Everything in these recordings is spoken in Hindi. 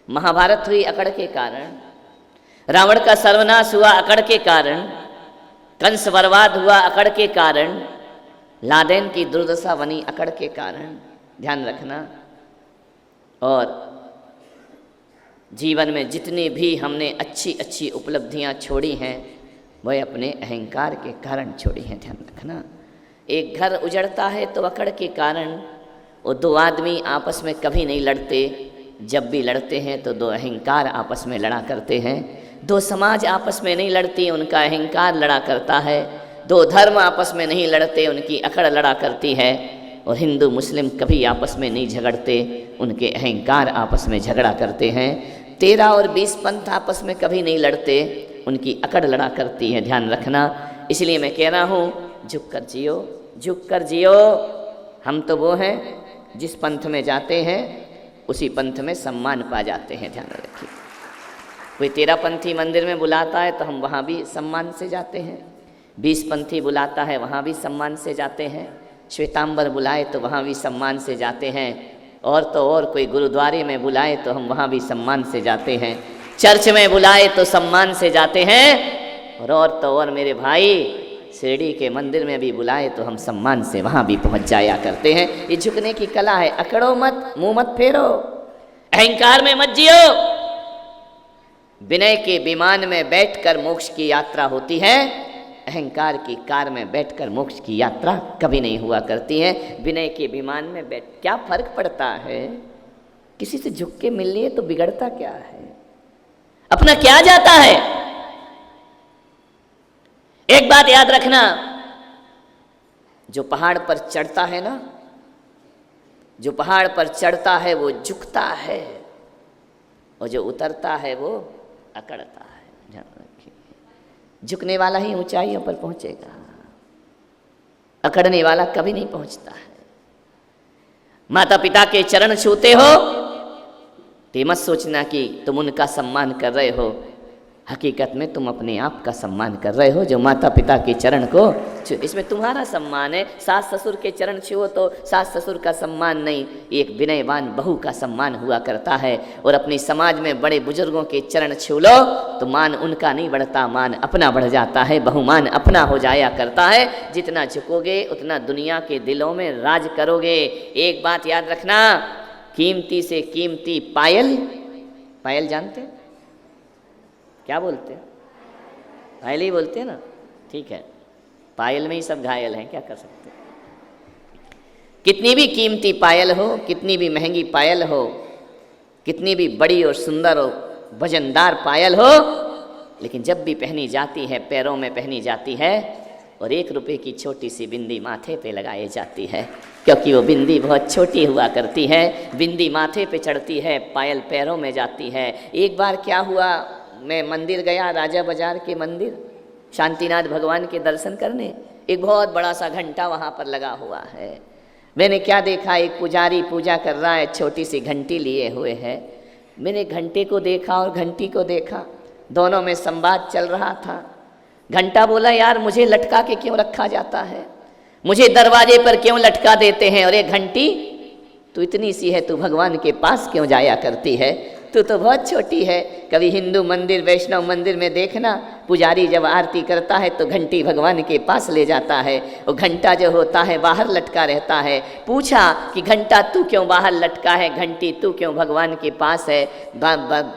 महाभारत हुई अकड़ के कारण, रावण का सर्वनाश हुआ अकड़ के कारण, कंस बर्बाद हुआ अकड़ के कारण, लादेन की दुर्दशा बनी अकड़ के कारण। ध्यान रखना। और जीवन में जितनी भी हमने अच्छी अच्छी उपलब्धियां छोड़ी हैं वह अपने अहंकार के कारण छोड़ी हैं। ध्यान रखना। एक घर उजड़ता है तो अकड़ के कारण। वो दो आदमी आपस में कभी नहीं लड़ते, जब भी लड़ते हैं तो दो अहंकार आपस में लड़ा करते हैं। दो समाज आपस में नहीं लड़ती, उनका अहंकार लड़ा करता है। दो धर्म आपस में नहीं लड़ते, उनकी अकड़ लड़ा करती है। और हिंदू मुस्लिम कभी आपस में नहीं झगड़ते, उनके अहंकार आपस में झगड़ा करते हैं। 13 और 20 पंथ आपस में कभी नहीं लड़ते, उनकी अकड़ लड़ा करती है। ध्यान रखना। इसलिए मैं कह रहा हूँ झुक कर जियो, झुक कर जियो। हम तो वो हैं जिस पंथ में जाते हैं उसी पंथ में सम्मान पा जाते हैं। ध्यान रखिए। कोई 13 पंथी मंदिर में बुलाता है तो हम वहाँ भी सम्मान से जाते हैं। 20 पंथी बुलाता है वहाँ भी सम्मान से जाते हैं। श्वेतांबर बुलाए तो वहाँ भी सम्मान से जाते हैं। और तो और कोई गुरुद्वारे में बुलाए तो हम वहाँ भी सम्मान से जाते हैं। चर्च में बुलाए तो सम्मान से जाते हैं। और तो और मेरे भाई शिरडी के मंदिर में भी बुलाए तो हम सम्मान से वहाँ भी पहुँच जाया करते हैं। ये झुकने की कला है। अकड़ो मत, मुँह मत फेरो, अहंकार में मत जियो। विनय के विमान में बैठकर मोक्ष की यात्रा होती है, अहंकार की कार में बैठकर मोक्ष की यात्रा कभी नहीं हुआ करती है। विनय के विमान में बैठ क्या फर्क पड़ता है? किसी से झुक के मिल लिए तो बिगड़ता क्या है? अपना क्या जाता है? एक बात याद रखना, जो पहाड़ पर चढ़ता है ना, जो पहाड़ पर चढ़ता है वो झुकता है, और जो उतरता है वो अकड़ता है। ध्यान रखिए। झुकने वाला ही ऊंचाइयों पर पहुंचेगा, अकड़ने वाला कभी नहीं पहुंचता है। माता पिता के चरण छूते हो तो मत सोचना कि तुम उनका सम्मान कर रहे हो, हकीकत में तुम अपने आप का सम्मान कर रहे हो। जो माता पिता के चरण को इसमें तुम्हारा सम्मान है। सास ससुर के चरण छुओ तो सास ससुर का सम्मान नहीं, एक विनयवान बहू का सम्मान हुआ करता है। और अपनी समाज में बड़े बुजुर्गों के चरण छू लो तो मान उनका नहीं बढ़ता, मान अपना बढ़ जाता है, बहुमान अपना हो जाया करता है। जितना झुकोगे उतना दुनिया के दिलों में राज करोगे। एक बात याद रखना, कीमती से कीमती पायल, पायल जानते हैं क्या बोलते हैं? पायल ही बोलते हैं ना, ठीक है। पायल में ही सब घायल हैं, क्या कर सकते हैं। कितनी भी कीमती पायल हो, कितनी भी महंगी पायल हो, कितनी भी बड़ी और सुंदर और वजनदार पायल हो, लेकिन जब भी पहनी जाती है, पैरों में पहनी जाती है और 1 रुपये की छोटी सी बिंदी माथे पे लगाई जाती है, क्योंकि वो बिंदी बहुत छोटी हुआ करती है। बिंदी माथे पे चढ़ती है, पायल पैरों में जाती है। एक बार क्या हुआ, मैं मंदिर गया, राजा बाजार के मंदिर, शांतिनाथ भगवान के दर्शन करने। एक बहुत बड़ा सा घंटा वहाँ पर लगा हुआ है। मैंने क्या देखा, एक पुजारी पूजा कर रहा है, छोटी सी घंटी लिए हुए है। मैंने घंटे को देखा और घंटी को देखा, दोनों में संवाद चल रहा था। घंटा बोला, यार मुझे लटका के क्यों रखा जाता है, मुझे दरवाजे पर क्यों लटका देते हैं, और ये घंटी तू इतनी सी है, तू भगवान के पास क्यों जाया करती है, तू तो बहुत छोटी है। कभी हिंदू मंदिर, वैष्णव मंदिर में देखना, पुजारी जब आरती करता है तो घंटी भगवान के पास ले जाता है, और घंटा जो होता है बाहर लटका रहता है। पूछा कि घंटा तू क्यों बाहर लटका है, घंटी तू क्यों भगवान के पास है?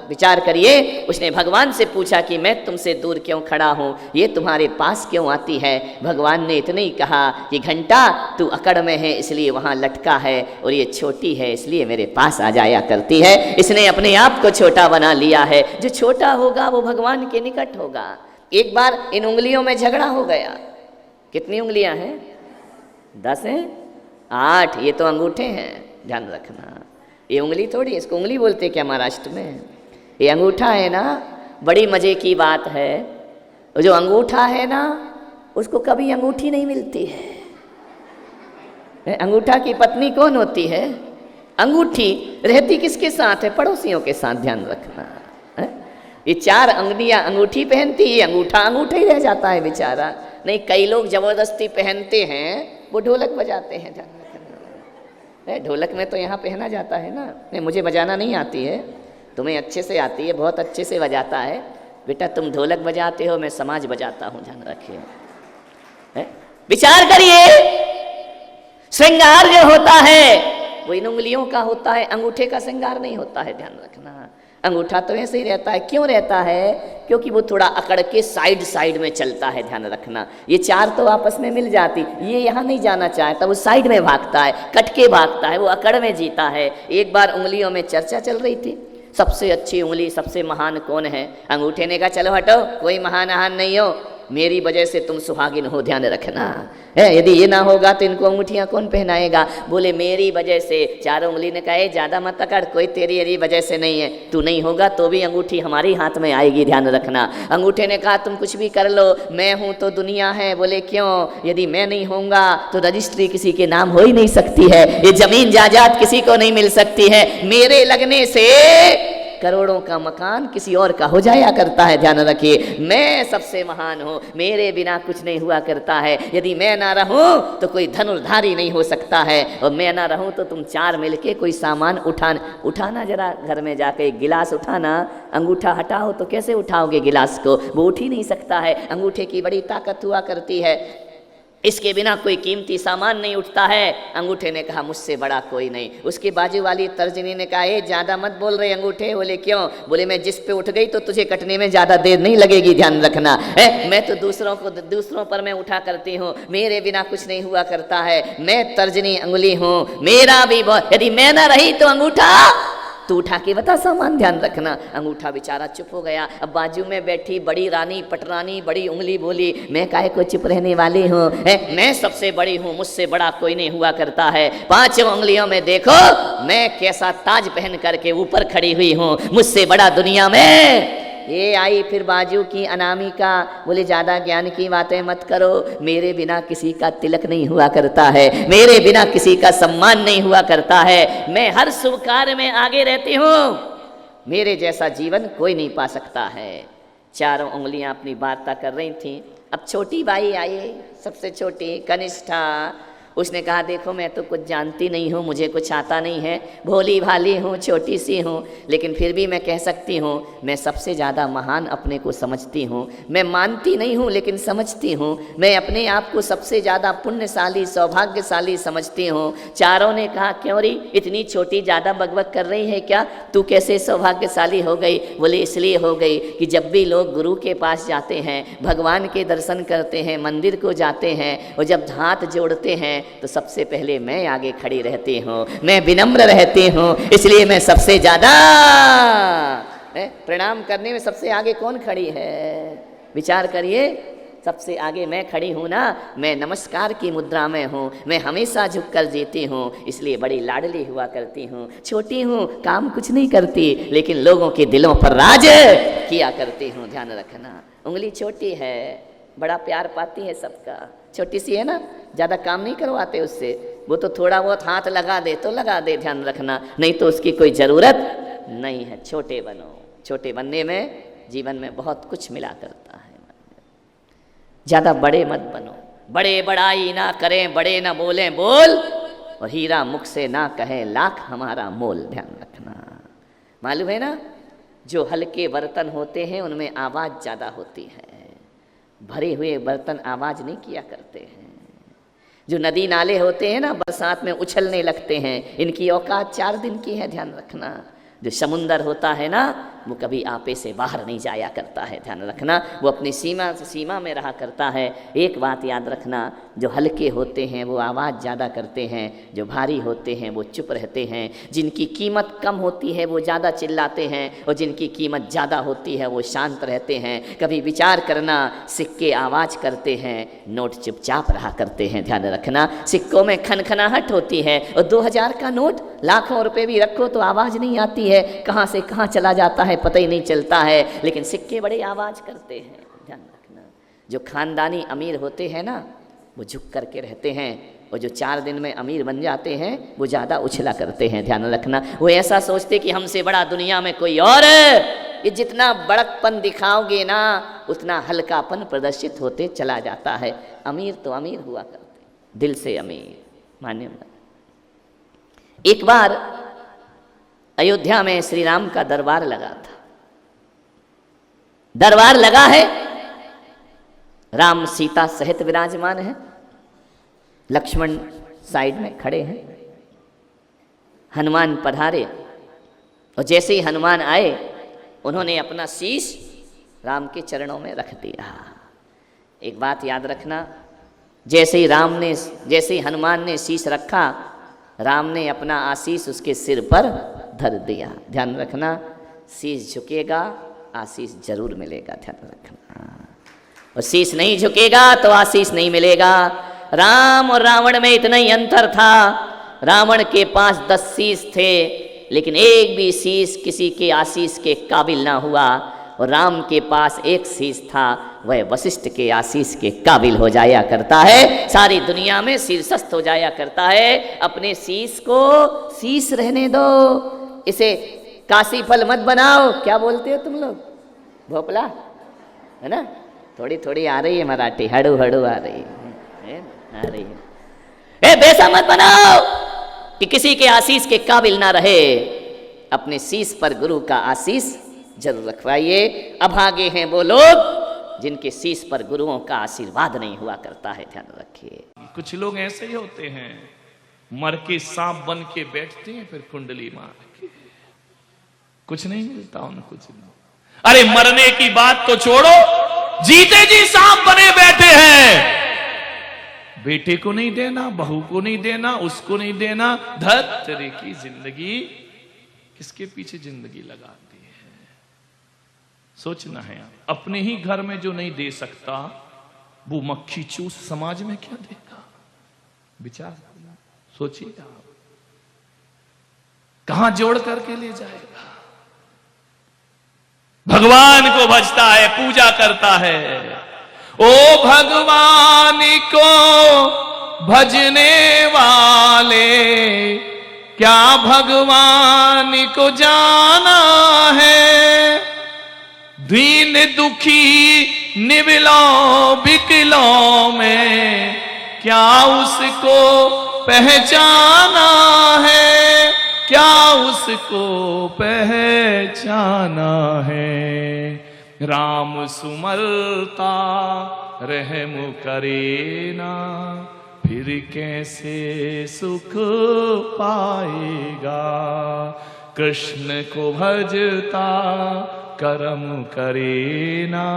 विचार करिए। उसने भगवान से पूछा कि मैं तुमसे दूर क्यों खड़ा हूँ, ये तुम्हारे पास क्यों आती है? भगवान ने इतने ही कहा कि घंटा तू अकड़ में है इसलिए वहाँ लटका है, और ये छोटी है इसलिए मेरे पास आ जाया करती है। इसने अपने आप को छोटा बना लिया है। जो छोटा होगा वो भगवान के निकट होगा। एक बार इन उंगलियों में झगड़ा हो गया। कितनी उंगलियां हैं? 10 हैं? 8? ये तो अंगूठे हैं, ध्यान रखना। ये उंगली थोड़ी, इसको उंगली बोलते क्या महाराष्ट्र में? ये अंगूठा है ना। बड़ी मजे की बात है, जो अंगूठा है ना उसको कभी अंगूठी नहीं मिलती है। अंगूठा की पत्नी कौन होती है? अंगूठी रहती किसके साथ है? पड़ोसियों के साथ। ध्यान रखना। ये 4 अंगुलियां अंगूठी पहनती है, अंगूठा अंगूठा ही रह जाता है बेचारा। नहीं, कई लोग जबरदस्ती पहनते हैं, वो ढोलक बजाते हैं। ढोलक में तो यहाँ पहना जाता है ना। नहीं, मुझे बजाना नहीं आती है, तुम्हें अच्छे से आती है, बहुत अच्छे से बजाता है बेटा, तुम ढोलक बजाते हो, मैं समाज बजाता हूं, ध्यान रखिए। विचार करिए, श्रृंगार जो होता है वो इन उंगलियों का होता है, अंगूठे का श्रृंगार नहीं होता है, ध्यान रखना। अंगूठा तो ऐसे ही रहता है, क्यों रहता है? क्योंकि वो थोड़ा अकड़ के साइड साइड में चलता है, ध्यान रखना। ये चार तो आपस में मिल जाती, ये यहाँ नहीं जाना चाहता, वो साइड में भागता है, कट के भागता है, वो अकड़ में जीता है। एक बार उंगलियों में चर्चा चल रही थी, सबसे अच्छी उंगली, सबसे महान कौन है? अंगूठे ने कहा चलो हटो, कोई महान महान नहीं हो, मेरी वजह से तुम सुहागिन हो, ध्यान रखना है। यदि ये ना होगा तो इनको अंगूठियां कौन पहनाएगा? बोले मेरी वजह से। चारों उंगली ने कहा ज्यादा मत अकड़, कोई तेरी वजह से नहीं है, तू नहीं होगा तो भी अंगूठी हमारी हाथ में आएगी, ध्यान रखना। अंगूठे ने कहा तुम कुछ भी कर लो, मैं हूं तो दुनिया है। बोले क्यों? यदि मैं नहीं होऊंगा तो रजिस्ट्री किसी के नाम हो ही नहीं सकती है, ये जमीन जायदाद किसी को नहीं मिल सकती है, मेरे लगने से करोड़ों का मकान किसी और का हो जाया करता है, ध्यान रखिए। मैं सबसे महान हूँ, मेरे बिना कुछ नहीं हुआ करता है। यदि मैं ना रहूं तो कोई धनुर्धारी नहीं हो सकता है, और मैं ना रहूं तो तुम चार मिलके कोई सामान उठाना जरा, घर में जाके एक गिलास उठाना, अंगूठा हटाओ तो कैसे उठाओगे गिलास को? वो उठ ही नहीं सकता है। अंगूठे की बड़ी ताकत हुआ करती है, इसके बिना कोई कीमती सामान नहीं उठता है। अंगूठे ने कहा मुझसे बड़ा कोई नहीं। उसकी बाजू वाली तर्जनी ने कहा ज्यादा मत बोल रहे अंगूठे। बोले क्यों? बोले मैं जिस पे उठ गई तो तुझे कटने में ज्यादा देर नहीं लगेगी, ध्यान रखना है। मैं तो दूसरों पर मैं उठा करती हूँ, मेरे बिना कुछ नहीं हुआ करता है, मैं तर्जनी अंगुली हूँ, मेरा भी यदि मैं ना रही तो अंगूठा तू उठा के बता सामान, ध्यान रखना। अंगूठा बेचारा चुप हो गया। अब बाजू में बैठी बड़ी रानी पटरानी बड़ी उंगली बोली मैं काहे को चुप रहने वाली हूँ, मैं सबसे बड़ी हूँ, मुझसे बड़ा कोई नहीं हुआ करता है। पांचों उंगलियों में देखो मैं कैसा ताज पहन करके ऊपर खड़ी हुई हूँ, मुझसे बड़ा दुनिया में। ये आई फिर बाजू की अनामिका, बोले ज्यादा ज्ञान की बातें मत करो, मेरे बिना किसी का तिलक नहीं हुआ करता है, मेरे बिना किसी का सम्मान नहीं हुआ करता है, मैं हर शुभ कार्य में आगे रहती हूँ, मेरे जैसा जीवन कोई नहीं पा सकता है। चारों उंगलियां अपनी वार्ता कर रही थीं। अब छोटी बाई आई, सबसे छोटी कनिष्ठा, उसने कहा देखो मैं तो कुछ जानती नहीं हूँ, मुझे कुछ आता नहीं है, भोली भाली हूँ, छोटी सी हूँ, लेकिन फिर भी मैं कह सकती हूँ मैं सबसे ज़्यादा महान अपने को समझती हूँ। मैं मानती नहीं हूँ लेकिन समझती हूँ, मैं अपने आप को सबसे ज़्यादा पुण्यशाली सौभाग्यशाली समझती हूँ। चारों ने कहा क्यों री इतनी छोटी ज़्यादा बकबक कर रही है क्या, तू कैसे सौभाग्यशाली हो गई? बोले इसलिए हो गई कि जब भी लोग गुरु के पास जाते हैं, भगवान के दर्शन करते हैं, मंदिर को जाते हैं, और जब हाथ जोड़ते हैं तो सबसे पहले मैं आगे खड़ी रहती हूँ, मैं विनम्र रहती हूँ, इसलिए मैं सबसे ज्यादा प्रणाम करने में सबसे आगे कौन खड़ी है? विचार करिए, सबसे आगे मैं खड़ी हूँ ना, मैं नमस्कार की मुद्रा में हूँ, मैं हमेशा झुककर जीती हूँ, इसलिए बड़ी लाडली हुआ करती हूँ। छोटी हूँ, काम कुछ नहीं करती, लेकिन लोगों के दिलों पर राज किया करती हूँ, ध्यान रखना। उंगली छोटी है, बड़ा प्यार पाती है सबका, छोटी सी है ना, ज़्यादा काम नहीं करवाते उससे, वो तो थोड़ा बहुत हाथ लगा दे तो लगा दे, ध्यान रखना, नहीं तो उसकी कोई ज़रूरत नहीं है। छोटे बनो, छोटे बनने में जीवन में बहुत कुछ मिला करता है। ज़्यादा बड़े मत बनो, बड़े बड़ाई ना करें, बड़े ना बोलें बोल, और हीरा मुख से ना कहे लाख हमारा मोल, ध्यान रखना। मालूम है ना, जो हल्के बर्तन होते हैं उनमें आवाज़ ज़्यादा होती है, भरे हुए बर्तन आवाज़ नहीं किया करते हैं। जो नदी नाले होते हैं ना, बरसात में उछलने लगते हैं, इनकी औकात 4 दिन की है, ध्यान रखना। जो समुंदर होता है ना, वो कभी आपे से बाहर नहीं जाया करता है, ध्यान रखना, वो अपनी सीमा में रहा करता है। एक बात याद रखना, जो हल्के होते हैं वो आवाज़ ज़्यादा करते हैं, जो भारी होते हैं वो चुप रहते हैं, जिनकी कीमत कम होती है वो ज़्यादा चिल्लाते हैं, और जिनकी कीमत ज़्यादा होती है वो शांत रहते हैं। कभी विचार करना, सिक्के आवाज़ करते हैं, नोट चुपचाप रहा करते हैं, ध्यान रखना। सिक्कों में खनखनाहट होती है, और 2000 का नोट लाखों रुपए भी रखो तो आवाज़ नहीं आती है, कहाँ से कहाँ चला जाता है पता ही नहीं चलता है, लेकिन सिक्के बड़े आवाज़ करते हैं, ध्यान रखना। जो खानदानी अमीर होते हैं ना, वो झुक करके रहते हैं, और जो 4 दिन में अमीर बन जाते हैं वो ज़्यादा उछला करते हैं, ध्यान रखना। वो ऐसा सोचते कि हमसे बड़ा दुनिया में कोई और है। ये जितना बड़कपन दिखाओगे ना, उतना हल्कापन प्रदर्शित होते चला जाता है। अमीर तो अमीर हुआ करते, दिल से अमीर, मान्य। एक बार अयोध्या में श्री राम का दरबार लगा था। दरबार लगा है, राम सीता सहित विराजमान है, लक्ष्मण साइड में खड़े हैं, हनुमान पधारे और जैसे ही हनुमान आए उन्होंने अपना शीश राम के चरणों में रख दिया। एक बात याद रखना, जैसे ही हनुमान ने शीश रखा, राम ने अपना आशीष उसके सिर पर धर दिया। ध्यान रखना, शीश झुकेगा आशीष जरूर मिलेगा, ध्यान रखना। और शीश नहीं झुकेगा तो आशीष नहीं मिलेगा। राम और रावण में इतना ही अंतर था, रावण के पास 10 शीश थे, लेकिन एक भी शीश किसी के आशीष के काबिल ना हुआ। और राम के पास एक शीश था, वह वशिष्ठ के आशीष के काबिल हो जाया करता है, सारी दुनिया में शीर्षस्थ हो जाया करता है। अपने शीश को शीश रहने दो, इसे काशी फल मत बनाओ। क्या बोलते हो तुम लोग? भोपला है ना? थोड़ी थोड़ी आ रही है मराठी, हड़ू हड़ू आ रही है, आ रही है। वैसा मत बनाओ कि किसी के आशीष के काबिल ना रहे। अपने शीश पर गुरु का आशीष जरूर रखवाइए। अभागे हैं वो लोग जिनके शीश पर गुरुओं का आशीर्वाद नहीं हुआ करता है, ध्यान रखिए। कुछ लोग ऐसे ही होते हैं, मर के सांप बन के बैठते हैं, फिर कुंडली मार के कुछ नहीं मिलता उनको, कुछ नहीं। अरे मरने की बात तो छोड़ो, जीते जी सांप बने बैठे हैं। बेटे को नहीं देना, बहू को नहीं देना, उसको नहीं देना। धत्तरे की जिंदगी, किसके पीछे जिंदगी लगाती है? सोचना है। अपने ही घर में जो नहीं दे सकता, वो मक्खी चूस समाज में क्या देगा? विचार सोचिए आप, कहां जोड़ करके ले जाएगा? भगवान को भजता है, पूजा करता है। ओ भगवान को भजने वाले, क्या भगवान को जाना है? दीन दुखी निविलों बिकलों में, क्या उसको पहचाना है? क्या उसको पहचाना है? राम सुमरता रहम करे ना, फिर कैसे सुख पाएगा? कृष्ण को भजता कर्म करे ना,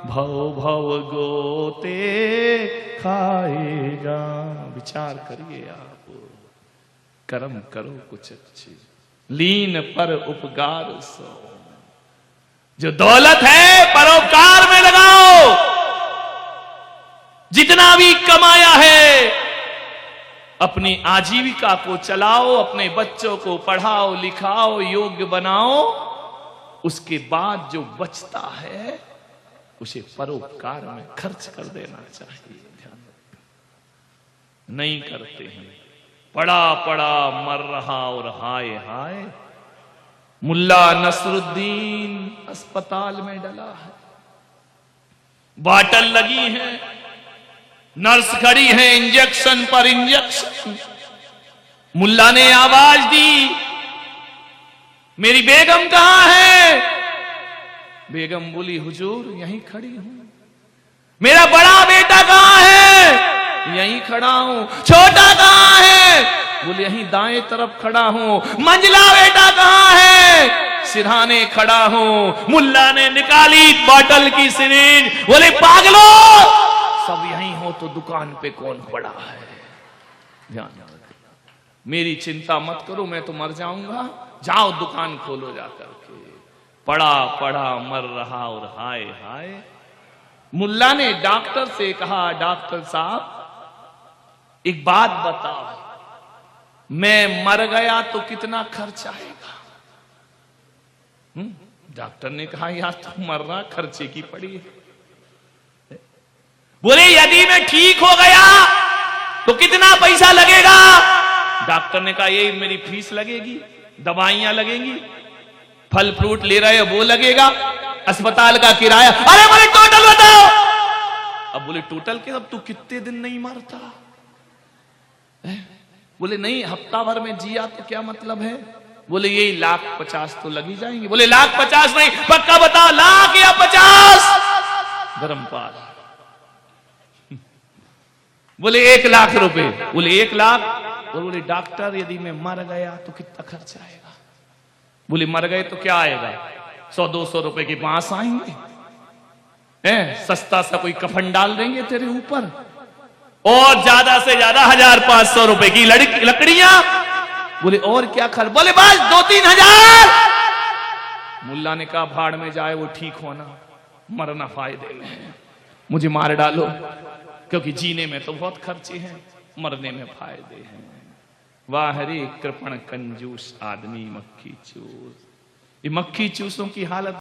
भव भव गोते खाएगा। विचार करिए आप, कर्म करो कुछ अच्छी, लीन पर उपकार सो। जो दौलत है परोपकार में लगाओ। जितना भी कमाया है अपनी आजीविका को चलाओ, अपने बच्चों को पढ़ाओ लिखाओ, योग्य बनाओ। उसके बाद जो बचता है उसे परोपकार में खर्च कर देना चाहिए। ध्यान नहीं करते हैं, पड़ा पड़ा मर रहा और हाय हाय। मुल्ला नसरुद्दीन अस्पताल में डला है, बाटल लगी है, नर्स खड़ी है इंजेक्शन पर इंजेक्शन। मुल्ला ने आवाज दी, मेरी बेगम कहां है? बेगम बोली, हुजूर यहीं खड़ी हूं। मेरा बड़ा बेटा कहां है? यहीं खड़ा हूं। छोटा कहां है? बोले यहीं दाएं तरफ खड़ा हूं। मंझला बेटा कहां है? सिरहाने खड़ा हूं। मुल्ला ने निकाली बॉटल की सिरिंज, बोले पागलो, सब यहीं हो तो दुकान पे कौन पड़ा है? ध्यान रखो, मेरी चिंता मत करो, मैं तो मर जाऊंगा, जाओ दुकान खोलो जाकर के। पड़ा पड़ा मर रहा और हाय हाय। मुल्ला ने डॉक्टर से कहा, डॉक्टर साहब एक बात बताओ, मैं मर गया तो कितना खर्च आएगा? डॉक्टर ने कहा, यार तुम मरना खर्चे की पड़ी है। बोले यदि मैं ठीक हो गया तो कितना पैसा लगेगा? डॉक्टर ने कहा, यही मेरी फीस लगेगी, दवाइयां लगेंगी, फल फ्रूट ले रहे हो वो लगेगा, अस्पताल का किराया। अरे बोले टोटल बताओ। अब बोले टोटल के, अब तू कितने दिन नहीं मरता? बोले नहीं, हफ्ता भर में जिया तो क्या मतलब है? बोले यही 1,50,000 तो लगी जाएंगे। बोले 1,50,000 नहीं, पक्का बताओ 1,00,000 या 50? गरम पाल। बोले 1,00,000 रुपए। बोले 1,00,000। और बोले डॉक्टर यदि मैं मर गया तो कितना खर्च आएगा? बोले मर गए तो क्या आएगा, 100-200 रुपए के पास आएंगे, सस्ता सा कोई कफन डाल देंगे तेरे ऊपर, और ज्यादा से ज्यादा 1,000-500 रुपए की लकड़ियां। बोले और क्या खर्च? बोले बस 2-3 हजार। मुल्ला ने कहा भाड़ में जाए वो ठीक होना, मरना फायदे में है, मुझे मार डालो, क्योंकि जीने में तो बहुत खर्चे हैं, मरने में फायदे हैं। वाह रे कृपण कंजूस आदमी मक्खी चूस। ये मक्खी चूसों की हालत